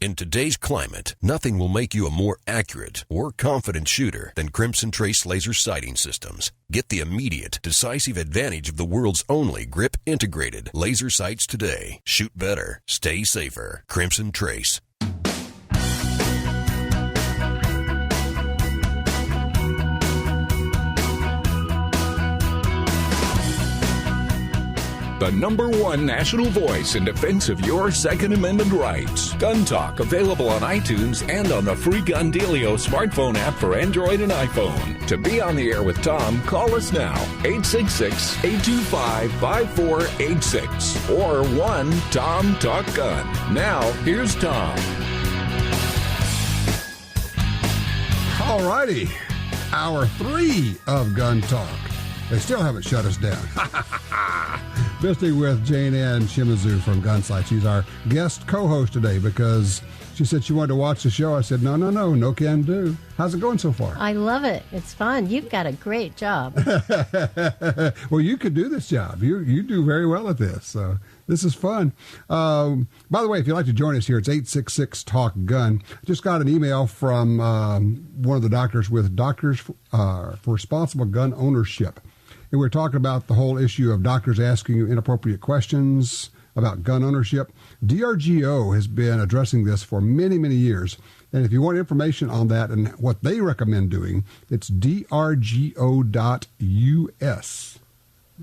In today's climate, nothing will make you a more accurate or confident shooter than Crimson Trace laser sighting systems. Get the immediate, decisive advantage of the world's only grip-integrated laser sights today. Shoot better, stay safer. Crimson Trace. The #1 national voice in defense of your Second Amendment rights. Gun Talk, available on iTunes and on the free Gun Dealio smartphone app for Android and iPhone. To be on the air with Tom, call us now, 866-825-5486 or 1-TOM-TALK-GUN. Now, here's Tom. All righty, hour 3 of Gun Talk. They still haven't shut us down. Visiting with Jane Anne Shimizu from Gunsight. She's our guest co-host today because she said she wanted to watch the show. I said, no can do. How's it going so far? I love it. It's fun. You've got a great job. Well, you could do this job. You do very well at this. So this is fun. By the way, if you'd like to join us here, it's 866-TALK-GUN. Just got an email from one of the doctors with Doctors for Responsible Gun Ownership. And we're talking about the whole issue of doctors asking you inappropriate questions about gun ownership. DRGO has been addressing this for many, many years. And if you want information on that and what they recommend doing, it's drgo.us.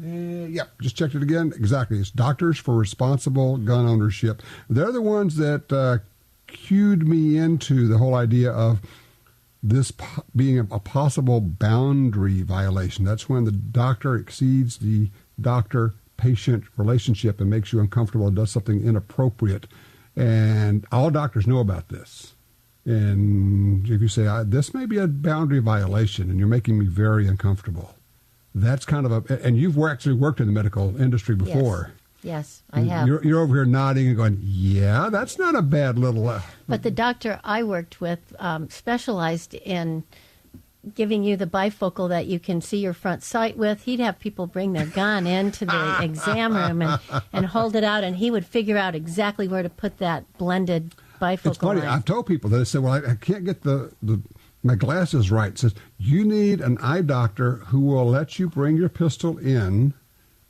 Yep, just checked it again. Exactly. It's Doctors for Responsible Gun Ownership. They're the ones that cued me into the whole idea of this being a possible boundary violation. That's when the doctor exceeds the doctor-patient relationship and makes you uncomfortable and does something inappropriate. And all doctors know about this. And if you say, this may be a boundary violation and you're making me very uncomfortable, that's kind of and you've actually worked in the medical industry before. Yes, I have. You're over here nodding and going, yeah, that's not a bad little... But the doctor I worked with specialized in giving you the bifocal that you can see your front sight with. He'd have people bring their gun into the exam room and hold it out, and he would figure out exactly where to put that blended bifocal. It's funny. line. I've told people that I said, well, I can't get my glasses right. It says, you need an eye doctor who will let you bring your pistol in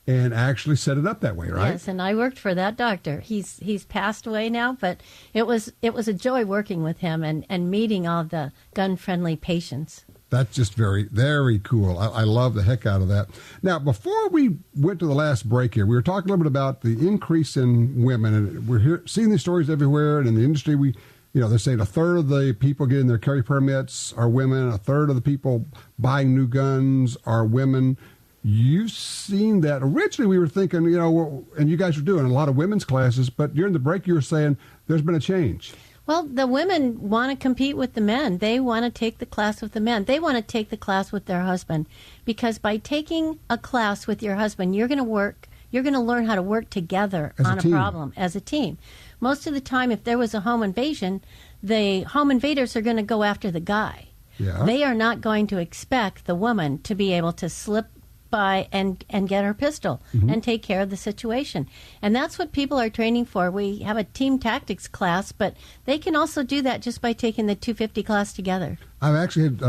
and actually set it up that way, right? Yes, and I worked for that doctor. He's passed away now, but it was a joy working with him and meeting all the gun-friendly patients. That's just very, very cool. I love the heck out of that. Now, before we went to the last break here, we were talking a little bit about the increase in women, and we're seeing these stories everywhere, and in the industry, they're saying a third of the people getting their carry permits are women, a third of the people buying new guns are women. You've seen that. Originally, we were thinking, and you guys were doing a lot of women's classes, but during the break, you were saying there's been a change. Well, the women want to compete with the men. They want to take the class with the men. They want to take the class with their husband, because by taking a class with your husband, you're going to learn how to work together on a problem as a team. Most of the time, if there was a home invasion, the home invaders are going to go after the guy. Yeah. They are not going to expect the woman to be able to slip by and get her pistol and take care of the situation. And that's what people are training for. We have a team tactics class, but they can also do that just by taking the 250 class together. I've actually had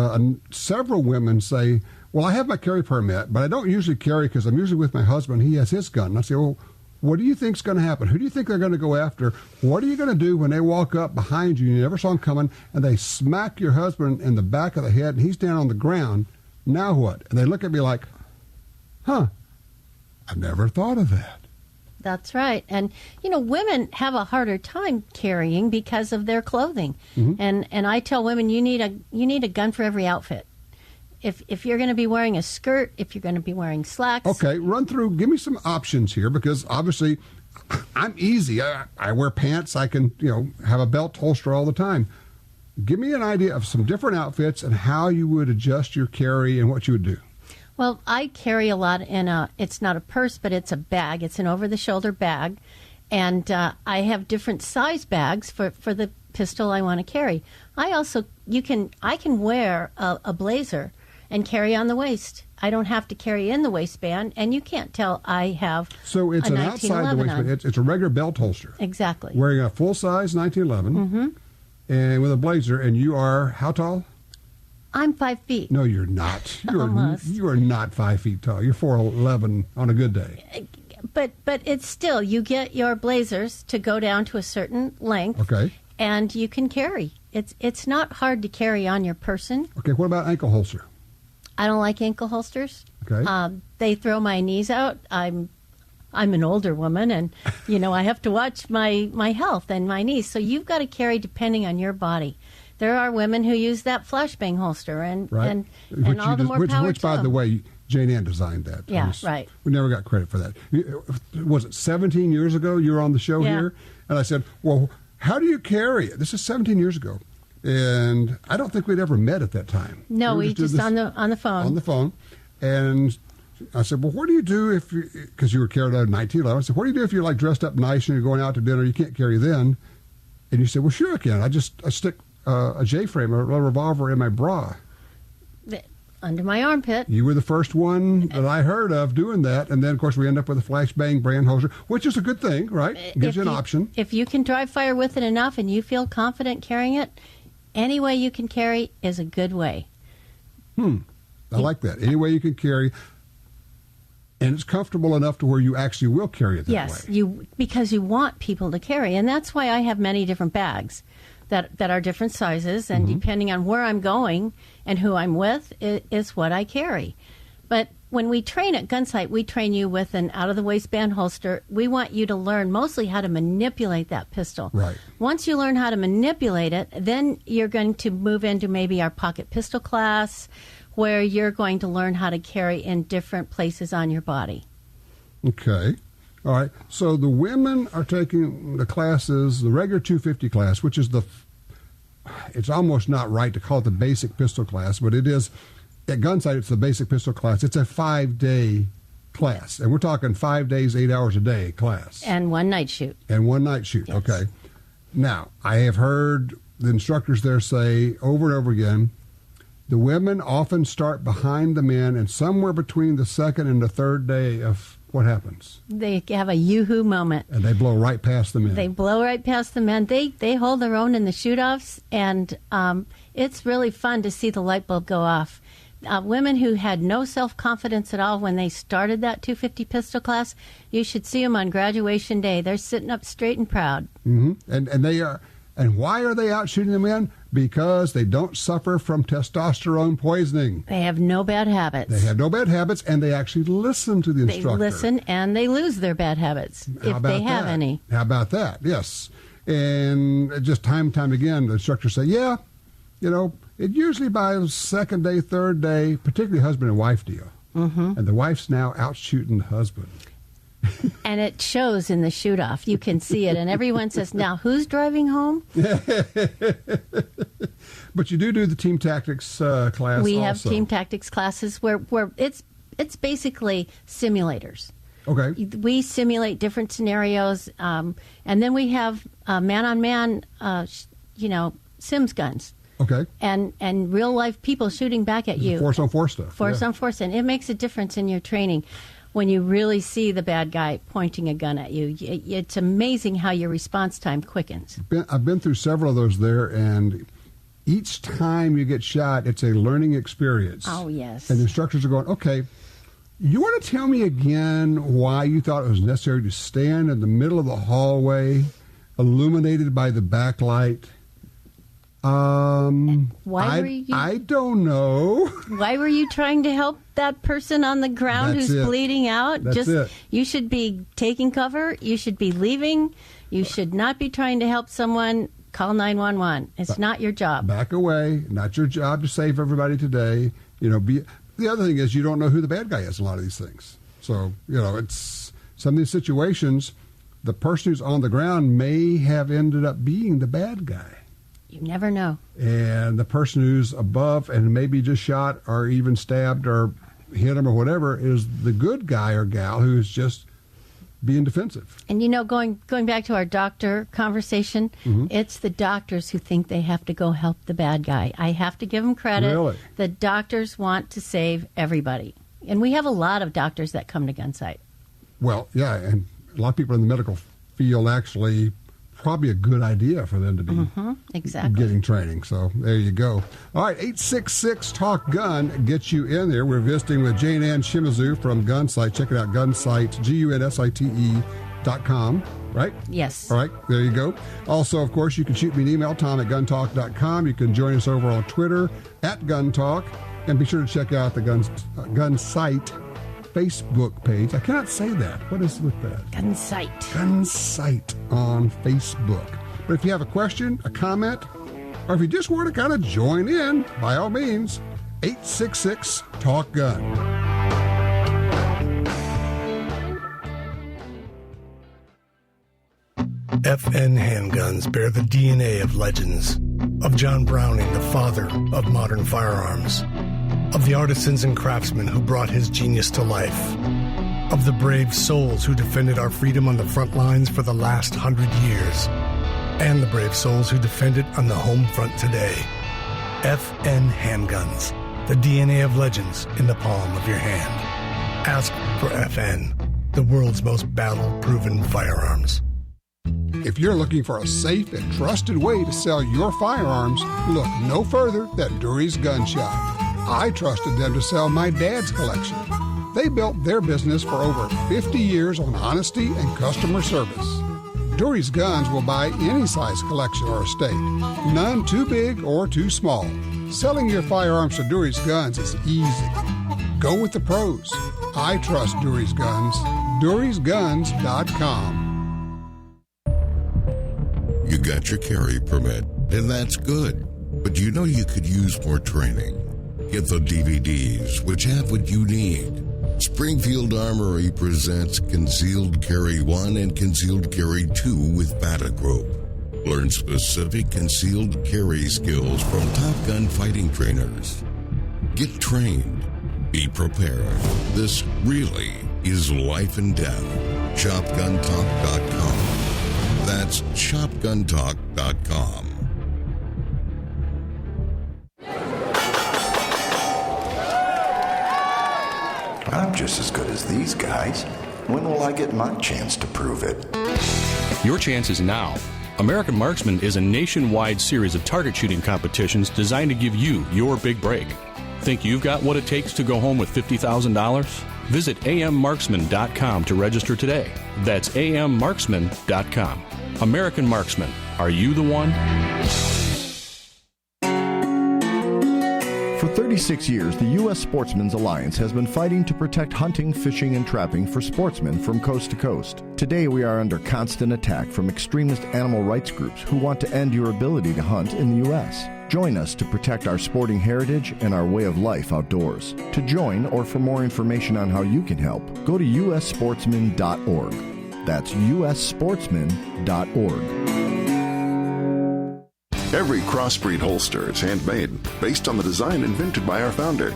several women say, well, I have my carry permit, but I don't usually carry because I'm usually with my husband. He has his gun. And I say, well, what do you think's going to happen? Who do you think they're going to go after? What are you going to do when they walk up behind you and you never saw them coming and they smack your husband in the back of the head and he's down on the ground? Now what? And they look at me like, I've never thought of that. That's right. And, women have a harder time carrying because of their clothing. And I tell women, you need a gun for every outfit. If you're going to be wearing a skirt, if you're going to be wearing slacks. Okay, give me some options here, because obviously I'm easy. I wear pants. I can, have a belt holster all the time. Give me an idea of some different outfits and how you would adjust your carry and what you would do. Well, I carry a lot it's not a purse, but it's a bag. It's an over-the-shoulder bag. And I have different size bags for the pistol I want to carry. I can wear a blazer and carry on the waist. I don't have to carry in the waistband, and you can't tell I have So it's a an outside the 1911 waistband. on. It's a regular belt holster. Exactly. Wearing a full-size 1911 and with a blazer, and you are how tall? I'm 5 feet. No, you're not. Almost. You are not 5 feet tall. You're 4'11" on a good day. But it's still, you get your blazers to go down to a certain length, Okay. and you can carry. It's not hard to carry on your person. Okay, what about ankle holster? I don't like ankle holsters. Okay. They throw my knees out. I'm an older woman, and I have to watch my health and my knees. So you've got to carry depending on your body. There are women who use that flashbang holster, and Right. and all the more power which, to by them. the way, Jane Anne designed that. Yeah, right. We never got credit for that. Was it 17 years ago you were on the show Yeah. here? And I said, well, how do you carry it? This is 17 years ago. And I don't think we'd ever met at that time. No, we did just this on the phone. On the phone. And I said, well, what do you do if, because you were carried out in 1911. I said, what do you do if you're like dressed up nice and you're going out to dinner? You can't carry then. And you said, well, sure I can. I stick a J-frame, a revolver in my bra. Under my armpit. You were the first one that I heard of doing that. And then, of course, we end up with a flashbang brand holster, which is a good thing, right? Gives you an option. If you can drive fire with it enough and you feel confident carrying it, any way you can carry is a good way. I like that. Any way you can carry. And it's comfortable enough to where you actually will carry it that way. Yes, because you want people to carry. And that's why I have many different bags that are different sizes. And depending on where I'm going and who I'm with is what I carry. But when we train at Gunsight, we train you with an out-of-the-waistband holster. We want you to learn mostly how to manipulate that pistol. Right. Once you learn how to manipulate it, then you're going to move into maybe our pocket pistol class, where you're going to learn how to carry in different places on your body. Okay. All right. So the women are taking the classes, the regular 250 class, which is it's almost not right to call it the basic pistol class, but it is. At Gunsight, it's the basic pistol class. It's a 5-day class. And we're talking 5 days, 8 hours a day class. And one night shoot. And one night shoot. Yes. Okay. Now, I have heard the instructors there say over and over again, the women often start behind the men, and somewhere between the second and the third day of what happens? They have a yoo-hoo moment. And they blow right past the men. They blow right past the men. They hold their own in the shoot-offs, and it's really fun to see the light bulb go off. Women who had no self-confidence at all when they started that 250 pistol class, you should see them on graduation day. They're sitting up straight and proud. And they are. And why are they out shooting the men? Because they don't suffer from testosterone poisoning. They have no bad habits. They have no bad habits, and they actually listen to the instructor. They listen, and they lose their bad habits if they have any. How about that? Yes. And just time and time again, the instructors say, yeah, it usually by the second day, third day, particularly husband and wife deal. And the wife's now out shooting the husband. And it shows in the shoot-off. You can see it. And everyone says, now, who's driving home? But you do the team tactics class We also. have team tactics classes where it's basically simulators. Okay. We simulate different scenarios. And then we have man-on-man, Sims guns. Okay. And real-life people shooting back at you. Force-on-force stuff. Force-on-force. And it makes a difference in your training. When you really see the bad guy pointing a gun at you, it's amazing how your response time quickens. I've been through several of those there, and each time you get shot, it's a learning experience. Oh, yes. And the instructors are going, okay, you want to tell me again why you thought it was necessary to stand in the middle of the hallway, illuminated by the backlight? Why were you? I don't know. Why were you trying to help that person on the ground That's who's it. bleeding out? That's it. You should be taking cover. You should be leaving. You should not be trying to help someone. Call 911. It's not your job. Back away. Not your job to save everybody today. The other thing is you don't know who the bad guy is in a lot of these things. So, it's some of these situations, the person who's on the ground may have ended up being the bad guy. You never know. And the person who's above and maybe just shot or even stabbed or hit him or whatever is the good guy or gal who's just being defensive. And, going back to our doctor conversation, it's the doctors who think they have to go help the bad guy. I have to give them credit. Really? The doctors want to save everybody. And we have a lot of doctors that come to Gunsight. Well, yeah, and a lot of people in the medical field actually probably a good idea for them to be exactly getting training. So there you go. All right, 866-TALK-GUN gets you in there. We're visiting with Jane Anne Shimizu from Gunsight. Check it out, Gunsight, GUNSITE.com, right? Yes. All right, there you go. Also, of course, you can shoot me an email, tom@guntalk.com. You can join us over on Twitter @GunTalk. And be sure to check out the Gunsight Facebook page. I cannot say that. What is with that? Gunsight. Gunsight on Facebook. But if you have a question, a comment, or if you just want to kind of join in, by all means, 866-TALK-GUN. FN handguns bear the DNA of legends, of John Browning, the father of modern firearms, of the artisans and craftsmen who brought his genius to life, of the brave souls who defended our freedom on the front lines for the last 100 years, and the brave souls who defend it on the home front today. FN handguns, the DNA of legends in the palm of your hand. Ask for FN, the world's most battle-proven firearms. If you're looking for a safe and trusted way to sell your firearms, look no further than Dury's Gun Shop. I trusted them to sell my dad's collection. They built their business for over 50 years on honesty and customer service. Dury's Guns will buy any size collection or estate, none too big or too small. Selling your firearms to Dury's Guns is easy. Go with the pros. I trust Dury's Guns. DurysGuns.com. You got your carry permit, and that's good. But you know you could use more training. Get the DVDs, which have what you need. Springfield Armory presents Concealed Carry 1 and Concealed Carry 2 with Bata Group. Learn specific concealed carry skills from Top Gun fighting trainers. Get trained. Be prepared. This really is life and death. ShopGunTalk.com. That's ShopGunTalk.com. I'm just as good as these guys. When will I get my chance to prove it? Your chance is now. American Marksman is a nationwide series of target shooting competitions designed to give you your big break. Think you've got what it takes to go home with $50,000? Visit ammarksman.com to register today. That's ammarksman.com. American Marksman. Are you the one? For 36 years, the U.S. Sportsmen's Alliance has been fighting to protect hunting, fishing, and trapping for sportsmen from coast to coast. Today, we are under constant attack from extremist animal rights groups who want to end your ability to hunt in the U.S. Join us to protect our sporting heritage and our way of life outdoors. To join or for more information on how you can help, go to ussportsman.org. That's ussportsman.org. Every crossbreed holster is handmade, based on the design invented by our founder.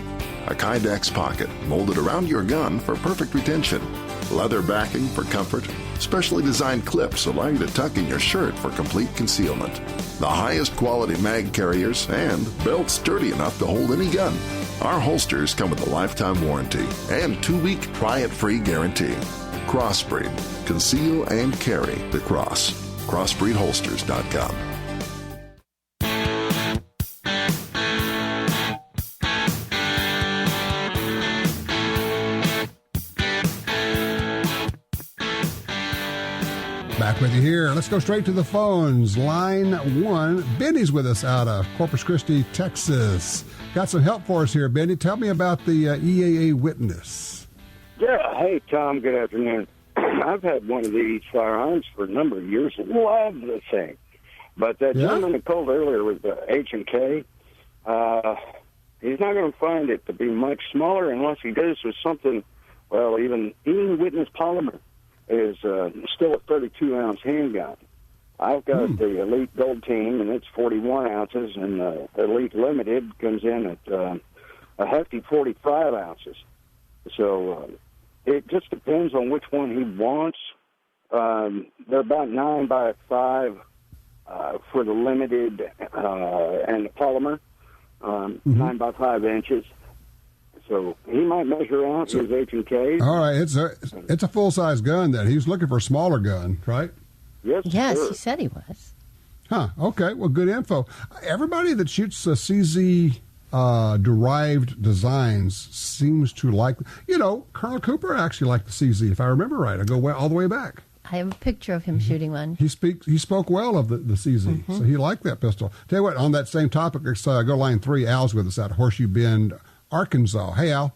A Kydex pocket molded around your gun for perfect retention. Leather backing for comfort. Specially designed clips allow you to tuck in your shirt for complete concealment. The highest quality mag carriers and belts sturdy enough to hold any gun. Our holsters come with a lifetime warranty and 2-week try-it-free guarantee. Crossbreed. Conceal and carry the cross. Crossbreedholsters.com. Back with you here. Let's go straight to the phones. Line 1. Benny's with us out of Corpus Christi, Texas. Got some help for us here, Benny. Tell me about the EAA witness. Yeah. Hey, Tom. Good afternoon. I've had one of these firearms for a number of years. Love the thing. But that gentleman that called earlier with the H&K, he's not going to find it to be much smaller unless he goes with something, well, even witness polymer is still a 32-ounce handgun. I've got the Elite Gold Team, and it's 41 ounces, and the Elite Limited comes in at a hefty 45 ounces. So It just depends on which one he wants. They're about 9 by 5 for the limited and the polymer, 9 by 5 inches. So he might measure out his H&K. All right, it's a full-size gun then. He was looking for a smaller gun, right? Yes, sir. He said he was. Huh, okay, well, good info. Everybody that shoots CZ derived designs seems to like, Colonel Cooper actually liked the CZ, if I remember right. I go all the way back. I have a picture of him shooting one. He spoke well of the CZ, so he liked that pistol. Tell you what, on that same topic, let's go to line 3. Al's with us out of Horseshoe Bend, Arkansas. Hey, Al.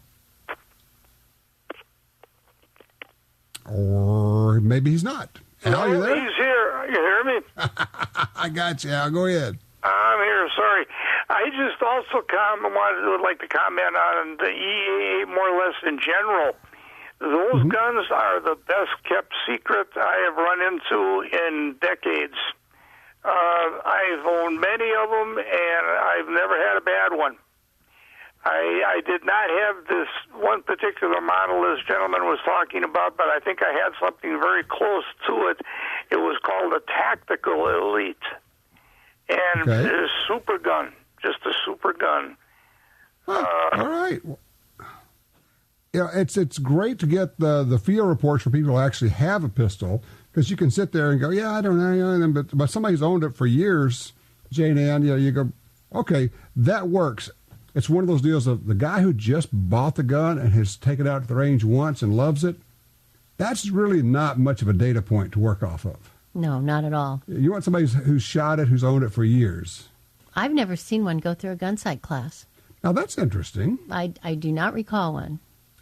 Or maybe he's not. Al, you there? He's here. You hear me? I got you, Al. Go ahead. I'm here. Sorry. I just also would like to comment on the EAA more or less in general. Those guns are the best kept secret I have run into in decades. I've owned many of them, and I've never had a bad one. I did not have this one particular model this gentleman was talking about, but I think I had something very close to it. It was called a Tactical Elite. And it's a super gun, just a super gun. All right. Yeah, it's great to get the field reports from people who actually have a pistol, because you can sit there and go, yeah, I don't know, but somebody's owned it for years, Jane Anne, you go, okay, that works. It's one of those deals of the guy who just bought the gun and has taken it out to the range once and loves it. That's really not much of a data point to work off of. No, not at all. You want somebody who's shot it, who's owned it for years. I've never seen one go through a gun sight class. Now, that's interesting. I do not recall one.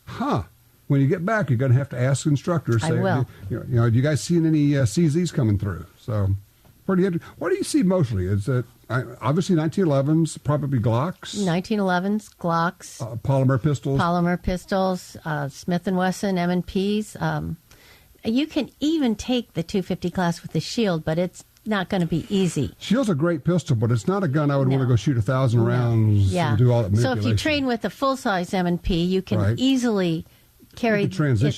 Huh. When you get back, you're going to have to ask instructors. I will. Have you guys seen any CZs coming through? So, pretty interesting. What do you see mostly? Is it obviously 1911s, probably Glocks? 1911s, Glocks. Polymer pistols, Smith & Wesson, M&Ps. You can even take the 250 class with the shield, but it's not going to be easy. Shield's a great pistol, but it's not a gun I would want to go shoot 1,000 rounds and do all that manipulation. So if you train with a full-size M&P, you can easily carry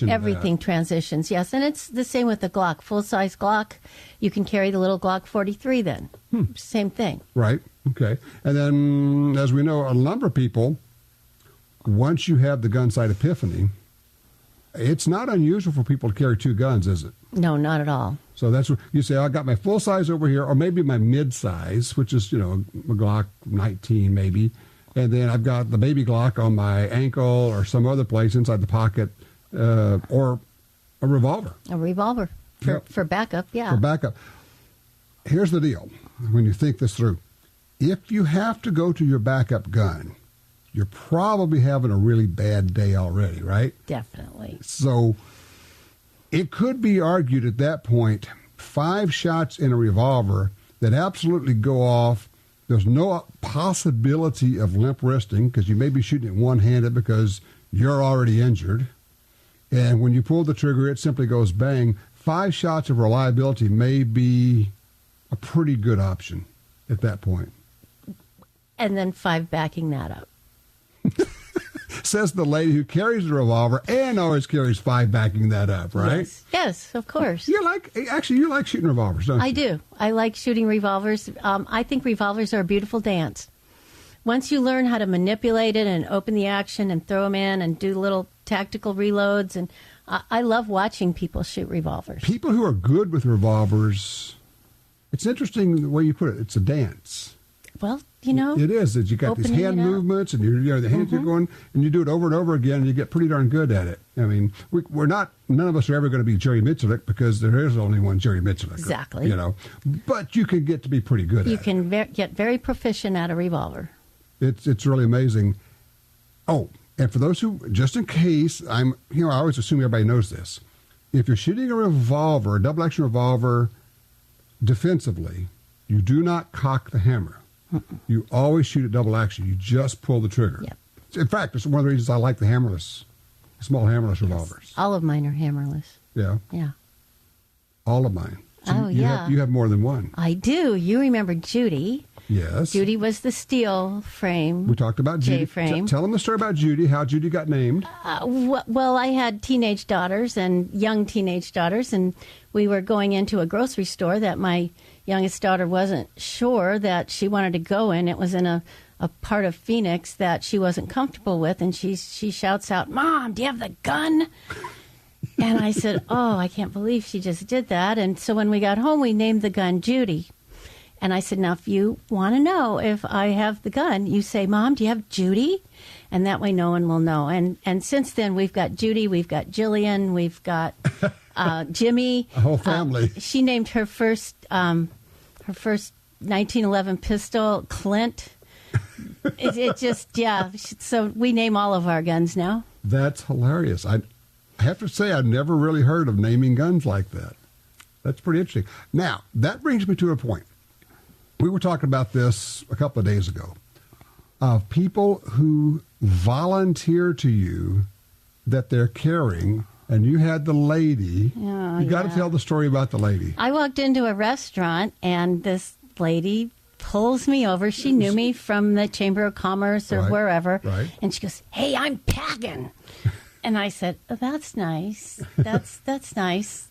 everything transitions. Yes, and it's the same with the Glock. Full-size Glock, you can carry the little Glock 43 then. Same thing. Right, okay. And then, as we know, a number of people, once you have the gun sight epiphany, it's not unusual for people to carry 2 guns, is it? No, not at all. So that's what you say, I got my full size over here, or maybe my mid size, which is, a Glock 19 maybe. And then I've got the baby Glock on my ankle or some other place inside the pocket, or a revolver. A revolver for backup, yeah. For backup. Here's the deal, when you think this through. If you have to go to your backup gun, you're probably having a really bad day already, right? Definitely. So it could be argued at that point, 5 shots in a revolver that absolutely go off. There's no possibility of limp wristing because you may be shooting it one-handed because you're already injured. And when you pull the trigger, it simply goes bang. 5 shots of reliability may be a pretty good option at that point. And then 5 backing that up. Says the lady who carries the revolver and always carries 5 backing that up, right? Yes, of course. You like shooting revolvers, don't you? I do. I like shooting revolvers. I think revolvers are a beautiful dance. Once you learn how to manipulate it and open the action and throw them in and do little tactical reloads, and I love watching people shoot revolvers. People who are good with revolvers, it's interesting the way you put it. It's a dance. Well, it is. You got these hand movements, and the hands are going, and you do it over and over again, and you get pretty darn good at it. I mean, none of us are ever going to be Jerry Miculek because there is only one Jerry Miculek. Exactly. But you can get to be pretty good at it. You can get very proficient at a revolver. It's really amazing. Oh, and for those who, just in case, I always assume everybody knows this. If you're shooting a revolver, a double-action revolver, defensively, you do not cock the hammer. You always shoot at double action. You just pull the trigger. Yep. In fact, it's one of the reasons I like the hammerless, small hammerless revolvers. All of mine are hammerless. Yeah. Yeah. All of mine. So you have more than one. I do. You remember Judy. Yes. Judy was the steel frame. We talked about Judy. J-frame. Tell them the story about Judy, how Judy got named. Well, I had teenage daughters and young teenage daughters, and we were going into a grocery store that my youngest daughter wasn't sure that she wanted to go in. It was in a part of Phoenix that she wasn't comfortable with, and she shouts out, "Mom, do you have the gun?" And I said, "Oh, I can't believe she just did that." And so when we got home, we named the gun Judy. And I said, "Now, if you want to know if I have the gun, you say, 'Mom, do you have Judy?' And that way no one will know." And since then, we've got Judy, we've got Jillian, we've got Jimmy. A whole family. She named her first 1911 pistol Clint. It just, yeah. So we name all of our guns now. That's hilarious. I have to say, I've never really heard of naming guns like that. That's pretty interesting. Now, that brings me to a point. We were talking about this a couple of days ago, of people who volunteer to you that they're carrying, and you had the lady. Oh, you got to tell the story about the lady. I walked into a restaurant, and this lady pulls me over. She knew me from the Chamber of Commerce or wherever. Right. And she goes, "Hey, I'm packing." And I said, "Oh, that's nice. That's nice.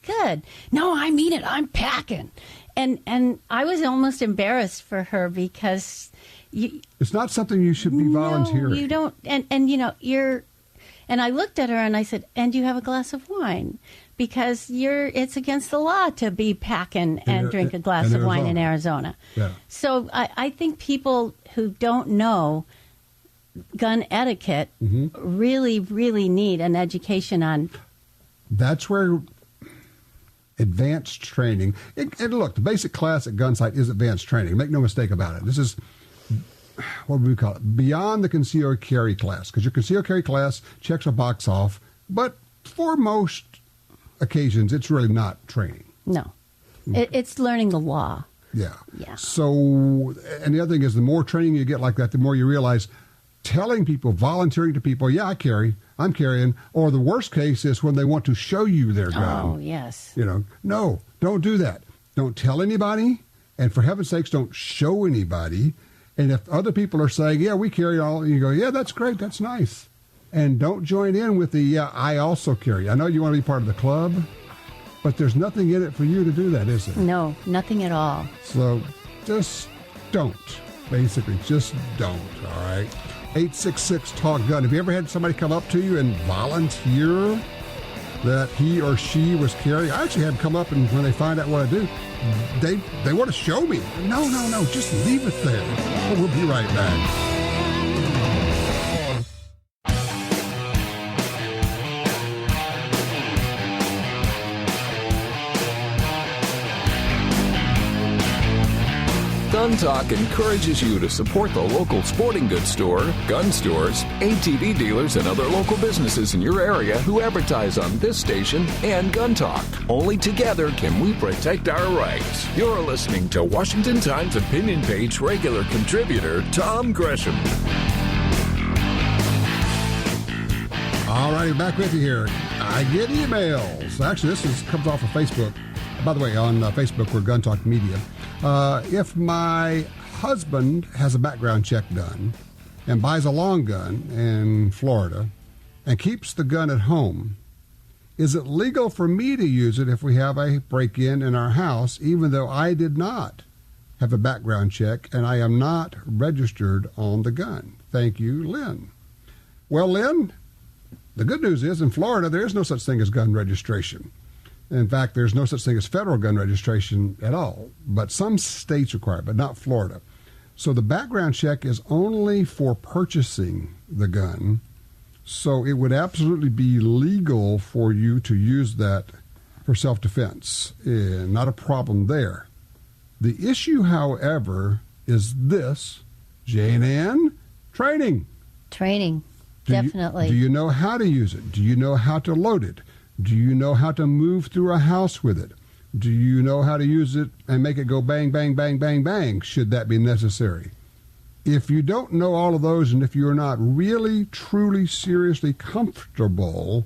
Good. No, I mean it. I'm packing." And I was almost embarrassed for her because it's not something you should be volunteering. No, you don't. And you know, and I looked at her and I said, "And you have a glass of wine?" Because it's against the law to be packing and drink a glass of wine in Arizona. Yeah. So I think people who don't know gun etiquette really, really need an education on. That's where advanced training. And look, the basic class at Gunsight is advanced training. Make no mistake about it. This is, what would we call it? Beyond the concealed carry class. Because your concealed carry class checks a box off. But for most occasions, it's really not training. No. It's learning the law. Yeah. Yeah. So, and the other thing is, the more training you get like that, the more you realize telling people, volunteering to people, "Yeah, I'm carrying," or the worst case is when they want to show you their gun. Oh, yes. You know, no, don't do that. Don't tell anybody, and for heaven's sakes, don't show anybody. And if other people are saying, "Yeah, we carry all," you go, "Yeah, that's great, that's nice." And don't join in with the, "Yeah, I also carry." I know you want to be part of the club, but there's nothing in it for you to do that, is there? No, nothing at all. So just don't. Basically, just don't, all right? 866-TALK-GUN. Have you ever had somebody come up to you and volunteer that he or she was carrying? I actually had them come up, and when they find out what I do, they want to show me. No, just leave it there. We'll be right back. Gun Talk encourages you to support the local sporting goods store, gun stores, ATV dealers, and other local businesses in your area who advertise on this station and Gun Talk. Only together can we protect our rights. You're listening to Washington Times opinion page regular contributor Tom Gresham. All righty, back with you here. I get emails. Actually, this comes off of Facebook. By the way, on Facebook, we're Gun Talk Media. If my husband has a background check done and buys a long gun in Florida and keeps the gun at home, is it legal for me to use it if we have a break-in in our house, even though I did not have a background check and I am not registered on the gun? Thank you, Lynn. Well, Lynn, the good news is in Florida, there is no such thing as gun registration. In fact, there's no such thing as federal gun registration at all, but some states require it, but not Florida. So the background check is only for purchasing the gun, so it would absolutely be legal for you to use that for self-defense. Not a problem there. The issue, however, is this, Jane Anne, training. Training, definitely. Do you know how to use it? Do you know how to load it? Do you know how to move through a house with it? Do you know how to use it and make it go bang, bang, bang, bang, bang, should that be necessary? If you don't know all of those, and if you're not really, truly, seriously comfortable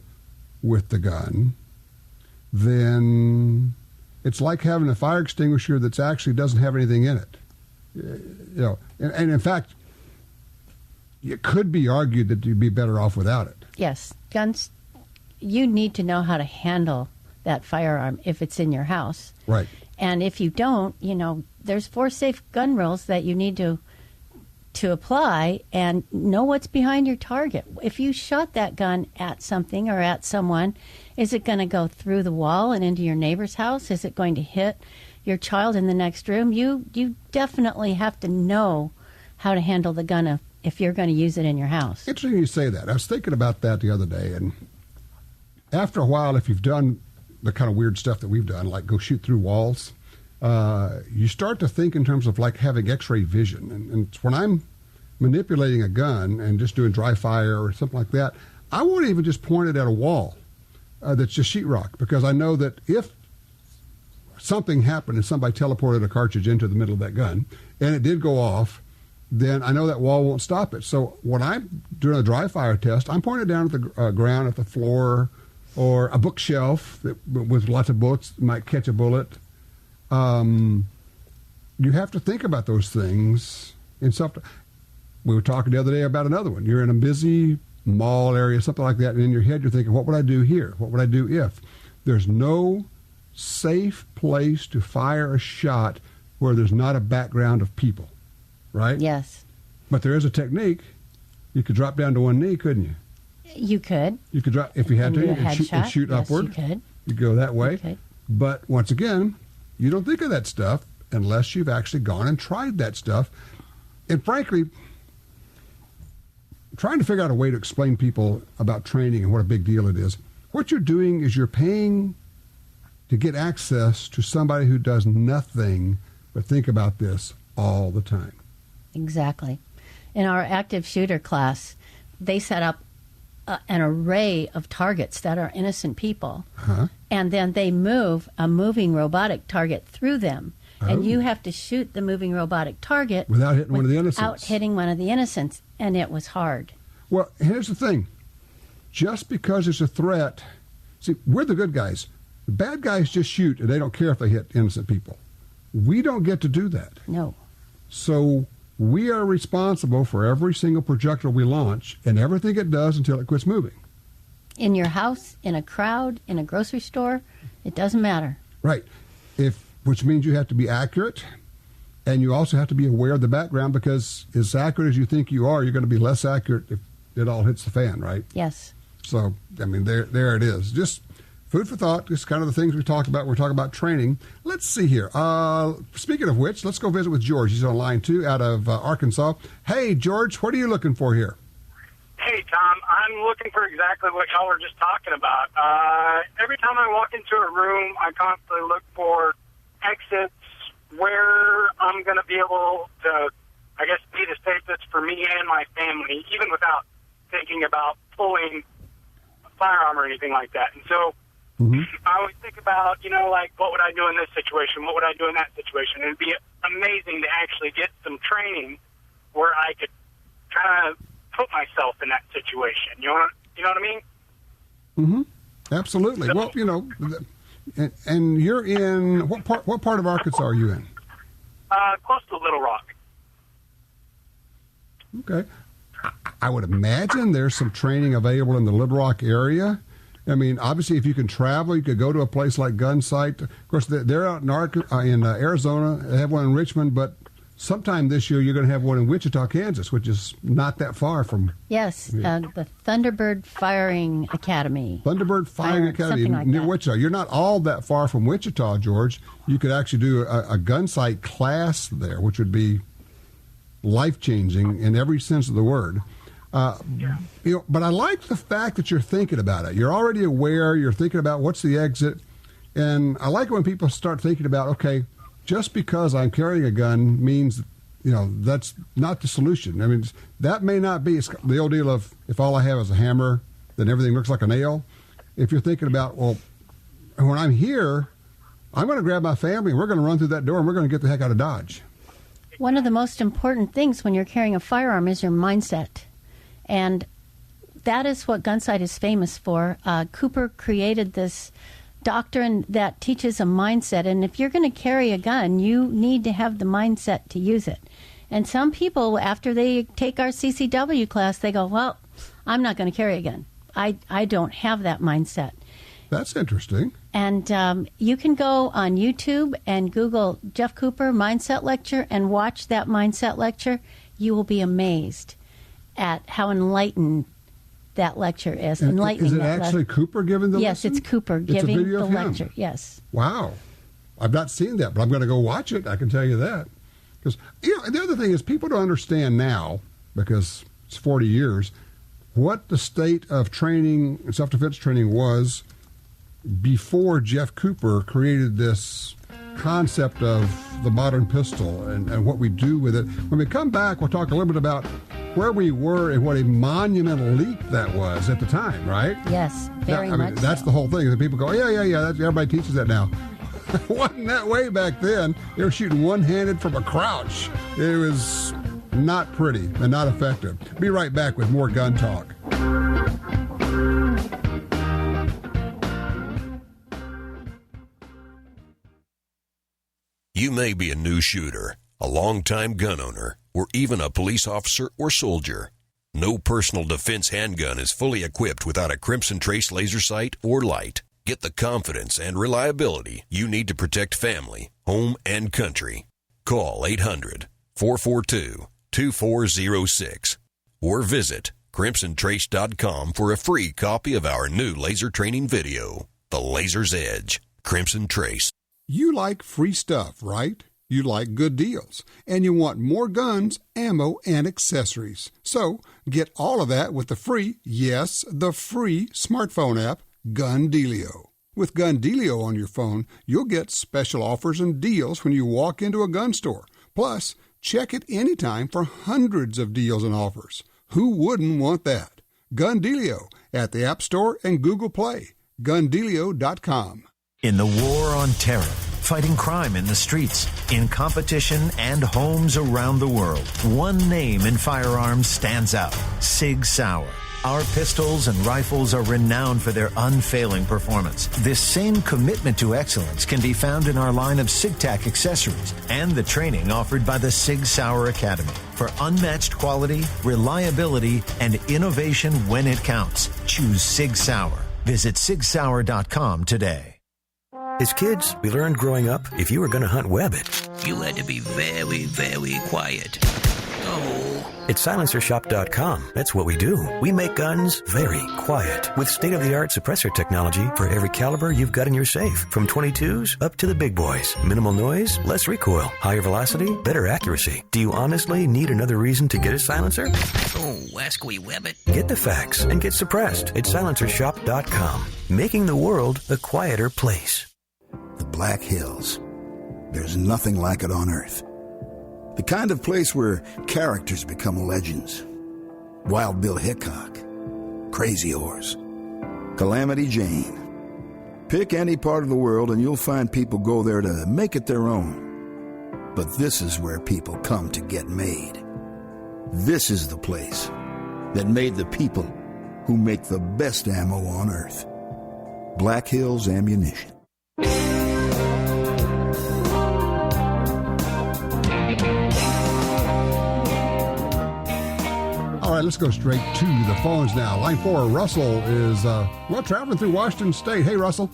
with the gun, then it's like having a fire extinguisher that actually doesn't have anything in it. And in fact, it could be argued that you'd be better off without it. Yes, guns. You need to know how to handle that firearm if it's in your house. Right. And if you don't, there's 4 safe gun rules that you need to apply, and know what's behind your target. If you shot that gun at something or at someone, is it going to go through the wall and into your neighbor's house? Is it going to hit your child in the next room? You definitely have to know how to handle the gun if you're going to use it in your house. Interesting you say that. I was thinking about that the other day, and after a while, if you've done the kind of weird stuff that we've done, like go shoot through walls, you start to think in terms of like having X-ray vision. And when I'm manipulating a gun and just doing dry fire or something like that, I won't even just point it at a wall that's just sheetrock, because I know that if something happened and somebody teleported a cartridge into the middle of that gun and it did go off, then I know that wall won't stop it. So when I'm doing a dry fire test, I'm pointing it down at the ground, at the floor, or a bookshelf with lots of books might catch a bullet. You have to think about those things in self. We were talking the other day about another one. You're in a busy mall area, something like that, and in your head you're thinking, what would I do here? What would I do if? There's no safe place to fire a shot where there's not a background of people, right? Yes. But there is a technique. You could drop down to one knee, couldn't you? You could. You could drop, if you had to, and shoot yes, upward. You could. You go that way. You could. But once again, you don't think of that stuff unless you've actually gone and tried that stuff. And frankly, trying to figure out a way to explain people about training and what a big deal it is, what you're doing is you're paying to get access to somebody who does nothing but think about this all the time. Exactly. In our active shooter class, they set up an array of targets that are innocent people. Uh-huh. And then they move a moving robotic target through them. Oh. And you have to shoot the moving robotic target without hitting one of the innocents. Without hitting one of the innocents. And it was hard. Well, here's the thing. Just because it's a threat, see, we're the good guys. The bad guys just shoot, and they don't care if they hit innocent people. We don't get to do that. No. So we are responsible for every single projectile we launch and everything it does until it quits moving. In your house, in a crowd, in a grocery store, it doesn't matter. Right. Which means you have to be accurate, and you also have to be aware of the background, because as accurate as you think you are, you're going to be less accurate if it all hits the fan, right? Yes. So, I mean, there it is. Just food for thought, just kind of the things we talk about. We're talking about training. Let's see here. Speaking of which, let's go visit with George. He's on line 2 out of Arkansas. Hey, George, what are you looking for here? Hey, Tom, I'm looking for exactly what y'all were just talking about. Every time I walk into a room, I constantly look for exits where I'm going to be able to, I guess, be the safest for me and my family, even without thinking about pulling a firearm or anything like that. And so I always think about, like, what would I do in this situation? What would I do in that situation? And it'd be amazing to actually get some training where I could kind of put myself in that situation. You know what I mean? Mm-hmm. Absolutely. So, well, and you're in what part of Arkansas are you in? Close to Little Rock. Okay. I would imagine there's some training available in the Little Rock area. I mean, obviously, if you can travel, you could go to a place like Gunsight. Of course, they're out in Arizona. They have one in Richmond, but sometime this year you're going to have one in Wichita, Kansas, which is not that far from. Yes, the Thunderbird Firing Academy. Thunderbird Firing Academy near Wichita. You're not all that far from Wichita, George. You could actually do a Gunsight class there, which would be life-changing in every sense of the word. But I like the fact that you're thinking about it. You're already aware. You're thinking about what's the exit. And I like it when people start thinking about, okay, just because I'm carrying a gun means, that's not the solution. I mean, that may not be. It's the old deal of if all I have is a hammer, then everything looks like a nail. If you're thinking about, well, when I'm here, I'm going to grab my family and we're going to run through that door and we're going to get the heck out of Dodge. One of the most important things when you're carrying a firearm is your mindset. And that is what Gunsight is famous for. Cooper created this doctrine that teaches a mindset. And if you're going to carry a gun, you need to have the mindset to use it. And some people, after they take our CCW class, they go, well, I'm not going to carry a gun. I don't have that mindset. That's interesting. And you can go on YouTube and Google Jeff Cooper Mindset Lecture and watch that mindset lecture. You will be amazed at how enlightened that lecture is. And is it actually Cooper giving the Yes, lesson? it's Cooper giving the lecture. Yes. Wow. I've not seen that, but I'm going to go watch it. I can tell you that. Because the other thing is people don't understand now, because it's 40 years, what the state of training, self-defense training was before Jeff Cooper created this concept of the modern pistol and what we do with it. When we come back, we'll talk a little bit about where we were and what a monumental leap that was at the time, right? Yes, very much. That's the whole thing. And people go, yeah, everybody teaches that now. Wasn't that way back then. They were shooting one-handed from a crouch. It was not pretty and not effective. Be right back with more gun talk. You may be a new shooter, a longtime gun owner, or even a police officer or soldier. No personal defense handgun is fully equipped without a Crimson Trace laser sight or light. Get the confidence and reliability you need to protect family, home, and country. Call 800-442-2406 or visit crimsontrace.com for a free copy of our new laser training video, The Laser's Edge. Crimson Trace. You like free stuff, right? You like good deals, and you want more guns, ammo, and accessories. So get all of that with the free smartphone app, Gun Dealio. With Gun Dealio on your phone, you'll get special offers and deals when you walk into a gun store. Plus, check it anytime for hundreds of deals and offers. Who wouldn't want that? Gun Dealio at the App Store and Google Play. GunDealio.com. In the war on terror, fighting crime in the streets, in competition and homes around the world, one name in firearms stands out: Sig Sauer. Our pistols and rifles are renowned for their unfailing performance. This same commitment to excellence can be found in our line of SigTac accessories and the training offered by the Sig Sauer Academy. For unmatched quality, reliability, and innovation when it counts, choose Sig Sauer. Visit SigSauer.com today. As kids, we learned growing up, if you were going to hunt Wabbit, you had to be very, very quiet. Oh. At SilencerShop.com, that's what we do. We make guns very quiet with state-of-the-art suppressor technology for every caliber you've got in your safe. From .22s up to the big boys. Minimal noise, less recoil, higher velocity, better accuracy. Do you honestly need another reason to get a silencer? Oh, ask we Wabbit. Get the facts and get suppressed at SilencerShop.com. Making the world a quieter place. The Black Hills. There's nothing like it on Earth. The kind of place where characters become legends. Wild Bill Hickok, Crazy Horse, Calamity Jane. Pick any part of the world and you'll find people go there to make it their own. But this is where people come to get made. This is the place that made the people who make the best ammo on Earth. Black Hills Ammunition. All right, let's go straight to the phones now. Line 4, Russell is, traveling through Washington State. Hey, Russell.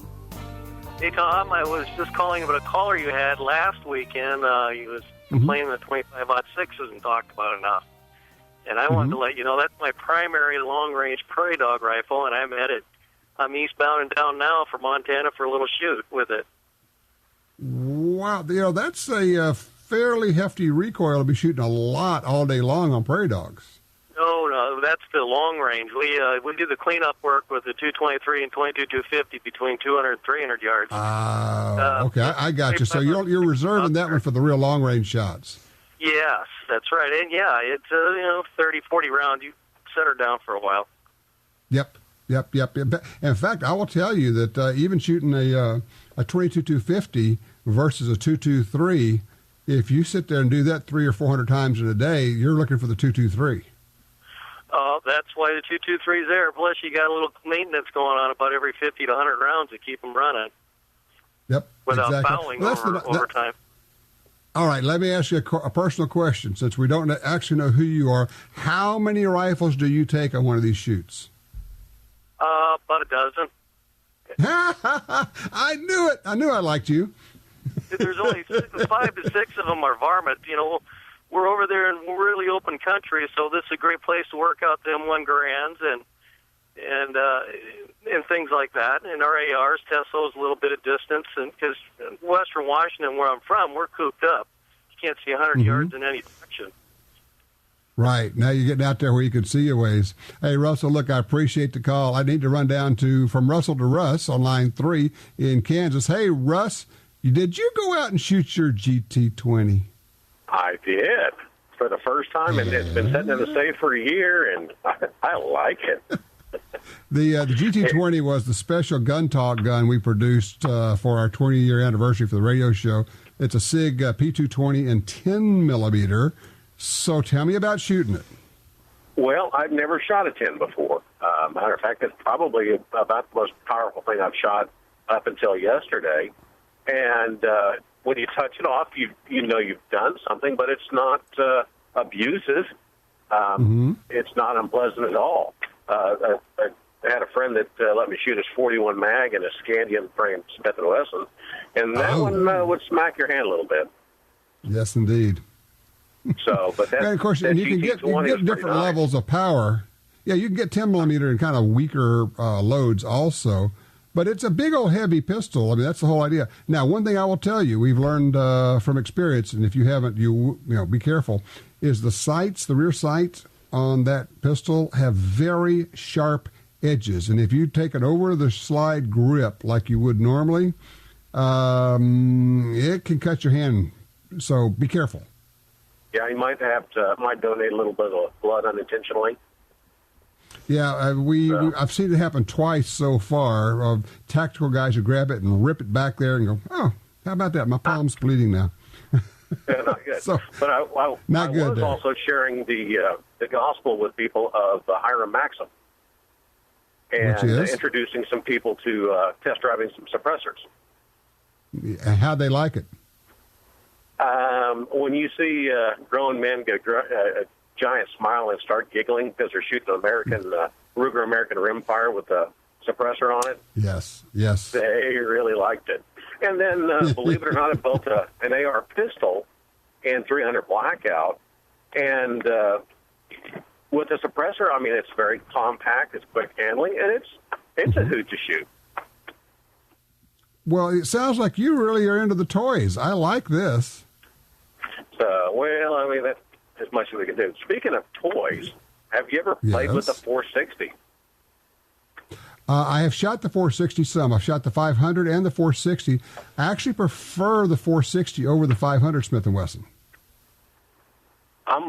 Hey, Tom. I was just calling about a caller you had last weekend. He was complaining that 25-06 isn't talked about enough. And I wanted to let you know that's my primary long-range prairie dog rifle, and I'm eastbound and down now for Montana for a little shoot with it. Wow, that's a fairly hefty recoil to be shooting a lot all day long on prairie dogs. No, that's the long range. We do the cleanup work with the 223 and 22-250 between 200 and 300 yards. Okay, I got you. So you're reserving that one for the real long range shots. Yes, that's right. And yeah, it's 30, 40 rounds. You set her down for a while. Yep. In fact, I will tell you that even shooting a 22-250 versus a 223, if you sit there and do that 300 or 400 times in a day, you're looking for the 223. That's why the 223 is there. Plus, you got a little maintenance going on about every 50 to 100 rounds to keep them running. Yep. Without exactly. fouling Well, over time. All right, let me ask you a personal question. Since we don't actually know who you are, how many rifles do you take on one of these shoots? About a dozen. I knew it. I knew I liked you. There's only 5 to 6 of them are varmint. You know, we're over there in really open country, so this is a great place to work out them 1 grands and things like that. And our ARs test those a little bit of distance, and because Western Washington, where I'm from, we're cooped up. You can't see 100 yards in any direction. Right. Now you're getting out there where you can see your ways. Hey, Russell, look, I appreciate the call. I need to run down from Russell to Russ on line 3 in Kansas. Hey, Russ, did you go out and shoot your GT20? I did for the first time, and it's been sitting in the safe for a year, and I like it. The GT20 was the special gun talk gun we produced for our 20-year anniversary for the radio show. It's a SIG P220 and 10 millimeter. So tell me about shooting it. Well, I've never shot a 10 before. Matter of fact, it's probably about the most powerful thing I've shot up until yesterday. And when you touch it off, you know you've done something, but it's not abusive. It's not unpleasant at all. I had a friend that let me shoot his 41 mag in a Scandium frame Smith & Wesson, and that one would smack your hand a little bit. Yes, indeed. So, but that, and of course, and you can get different levels of power. Yeah, you can get 10 millimeter and kind of weaker loads also. But it's a big old heavy pistol. I mean, that's the whole idea. Now, one thing I will tell you, we've learned from experience, and if you haven't, you know, be careful, is the sights, the rear sights on that pistol have very sharp edges. And if you take an over-the-slide grip like you would normally, it can cut your hand. So be careful. Yeah, you might donate a little bit of blood unintentionally. Yeah, I've seen it happen twice so far. Tactical guys who grab it and rip it back there and go, oh, how about that? My palm's bleeding now. Yeah, not good. But I was also sharing the gospel with people of Hiram Maxim and introducing some people to test driving some suppressors. How'd they like it? When you see grown men get a giant smile and start giggling because they're shooting an Ruger American rimfire with a suppressor on it. Yes. They really liked it. And then, believe it or not, I built an AR pistol and 300 blackout. And with a suppressor, I mean, it's very compact, it's quick handling, and it's a hoot to shoot. Well, it sounds like you really are into the toys. I like this. Well, I mean, that's as much as we can do. Speaking of toys, have you ever played with the 460? I have shot the 460 some. I've shot the 500 and the 460. I actually prefer the 460 over the 500 Smith & Wesson. I've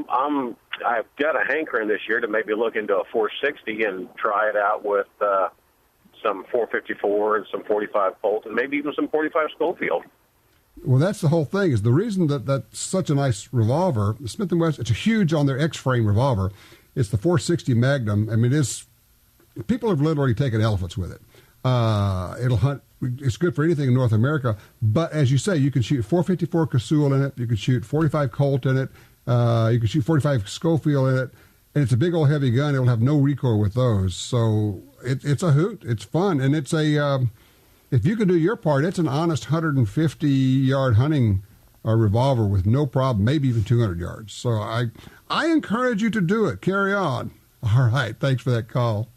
got a hankering this year to maybe look into a 460 and try it out with some 454 and some 45 Colt and maybe even some 45 Schofield. Well, that's the whole thing. Is the reason that that's such a nice revolver. The Smith & Wesson, it's a huge on their X-frame revolver. It's the 460 Magnum. I mean, people have literally taken elephants with it. It'll hunt. It's good for anything in North America. But as you say, you can shoot 454 Casull in it. You can shoot 45 Colt in it. You can shoot 45 Schofield in it. And it's a big old heavy gun. It'll have no recoil with those. So it's a hoot. It's fun. And it's if you can do your part, it's an honest 150-yard hunting revolver with no problem, maybe even 200 yards. So I encourage you to do it. Carry on. All right. Thanks for that call.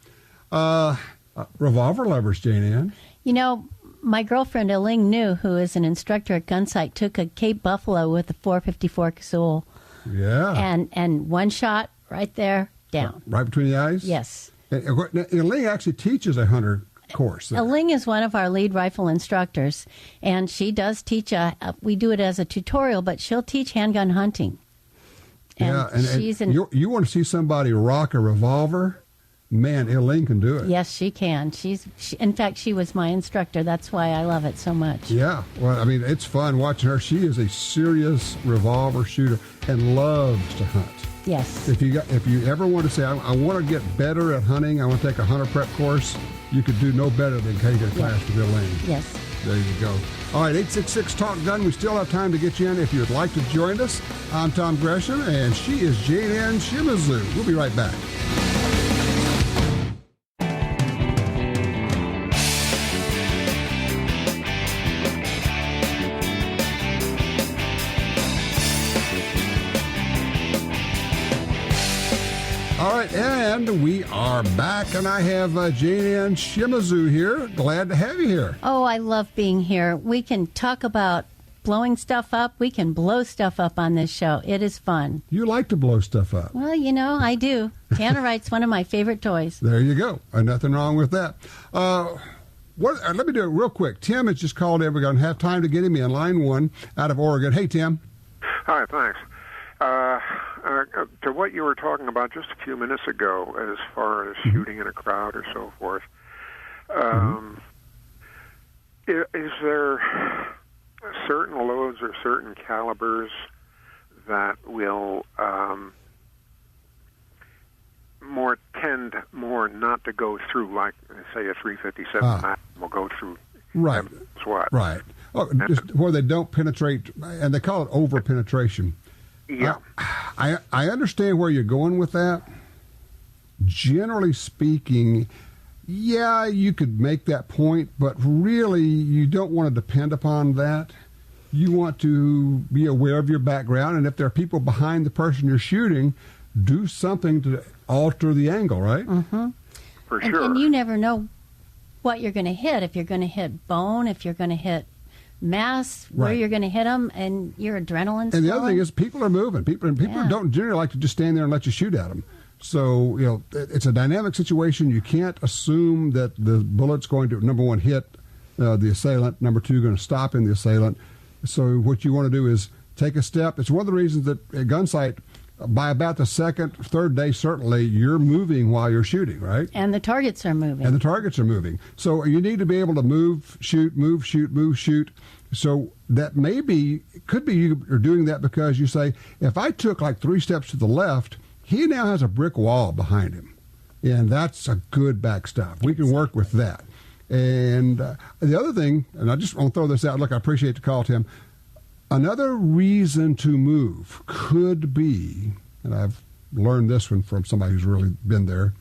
Revolver lovers, Jane Anne. You know, my girlfriend, Eling New, who is an instructor at Gunsight, took a Cape Buffalo with a 454 Casull. Yeah. And one shot right there, down. Right between the eyes? Yes. Eling actually teaches a hunter course. Eling is one of our lead rifle instructors, and she does teach we do it as a tutorial, but she'll teach handgun hunting. You want to see somebody rock a revolver? Man, Eling can do it. Yes, she can. In fact, she was my instructor. That's why I love it so much. Yeah. Well, I mean, it's fun watching her. She is a serious revolver shooter and loves to hunt. Yes. If you ever want to say, I want to get better at hunting, I want to take a hunter prep course, you could do no better than take a class with Eling. Yes. There you go. All right, 866 Talk Gun. We still have time to get you in if you would like to join us. I'm Tom Gresham, and she is Jane Anne Shimizu. We'll be right back. All right, and we are back, and I have Jane Anne Shimizu here. Glad to have you here. Oh, I love being here. We can talk about blowing stuff up. We can blow stuff up on this show. It is fun. You like to blow stuff up. Well, I do. Tannerite's one of my favorite toys. There you go. Nothing wrong with that. Let me do it real quick. Tim has just called in. We're going to have time to get him in line 1 out of Oregon. Hey, Tim. Hi, thanks. To what you were talking about just a few minutes ago, as far as shooting in a crowd or so forth, is there certain loads or certain calibers that will tend more not to go through, like say a 357 Magnum will go through? Right. What? Right. Oh, just where they don't penetrate, and they call it over penetration. Yeah. I understand where you're going with that. Generally speaking, yeah, you could make that point, but really you don't want to depend upon that. You want to be aware of your background, and if there are people behind the person you're shooting, do something to alter the angle, right? Mm-hmm. For sure. And you never know what you're going to hit. If you're going to hit bone, if you're going to hit mass, where you're going to hit them, and your adrenaline's And the flowing. other thing is people are moving. People don't generally like to just stand there and let you shoot at them. So, it's a dynamic situation. You can't assume that the bullet's going to, number one, hit the assailant, number two, going to stop in the assailant. So what you want to do is take a step. It's one of the reasons that at gunsight, by about the second, third day, certainly, you're moving while you're shooting, right? And the targets are moving. And the targets are moving. So you need to be able to move, shoot, move, shoot, move, shoot. So that could be you're doing that because you say, if I took like 3 steps to the left, he now has a brick wall behind him. And that's a good backstop. We can work with that. And the other thing, and I just want to throw this out. Look, I appreciate the call, Tim. Another reason to move could be, and I've learned this one from somebody who's really been there,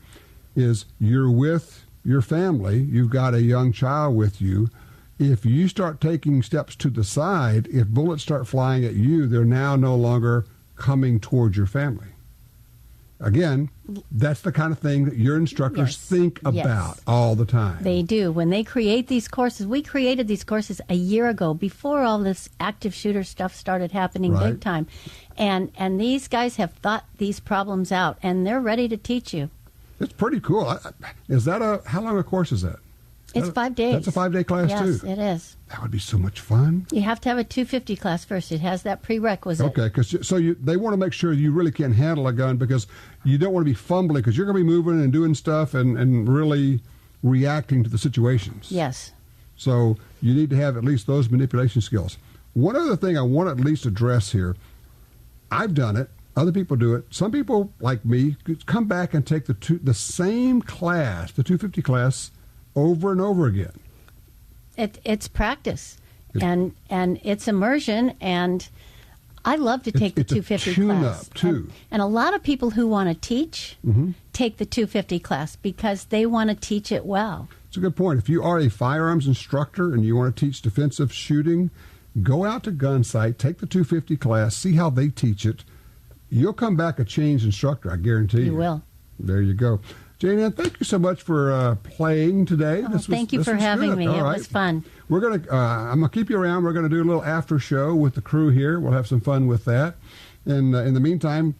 is you're with your family, you've got a young child with you. If you start taking steps to the side, if bullets start flying at you, they're now no longer coming towards your family. Again, that's the kind of thing that your instructors think about all the time. They do. When they create these courses, we created these courses a year ago before all this active shooter stuff started happening big time. And these guys have thought these problems out, and they're ready to teach you. It's pretty cool. Is that how long a course is that? It's 5 days. That's a 5-day class, too? Yes, it is. That would be so much fun. You have to have a 250 class first. It has that prerequisite. Okay, they want to make sure you really can handle a gun because you don't want to be fumbling because you're going to be moving and doing stuff and really reacting to the situations. Yes. So you need to have at least those manipulation skills. One other thing I want to at least address here, I've done it. Other people do it. Some people, like me, come back and take the same class, the 250 class, over and over again. It's practice, and it's immersion, and I love to take the 250 class. Up too. And a lot of people who want to teach take the 250 class because they want to teach it well. It's a good point. If you are a firearms instructor and you want to teach defensive shooting, go out to Gunsight, take the 250 class, see how they teach it. You'll come back a changed instructor, I guarantee you. You will. There you go. Jane Anne, thank you so much for playing today. Thank you for having me. It was fun. I'm gonna keep you around. We're gonna do a little after show with the crew here. We'll have some fun with that. And in the meantime,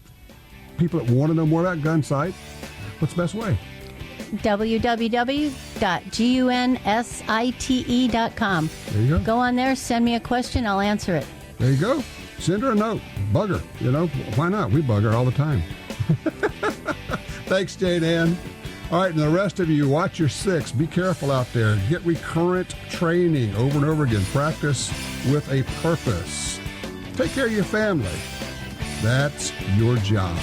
people that want to know more about Gunsight, what's the best way? www.gunsite.com. There you go. Go on there, send me a question, I'll answer it. There you go. Send her a note. Bug her. Why not? We bug her all the time. Thanks, Jane Anne. All right, and the rest of you, watch your 6. Be careful out there. Get recurrent training over and over again. Practice with a purpose. Take care of your family. That's your job.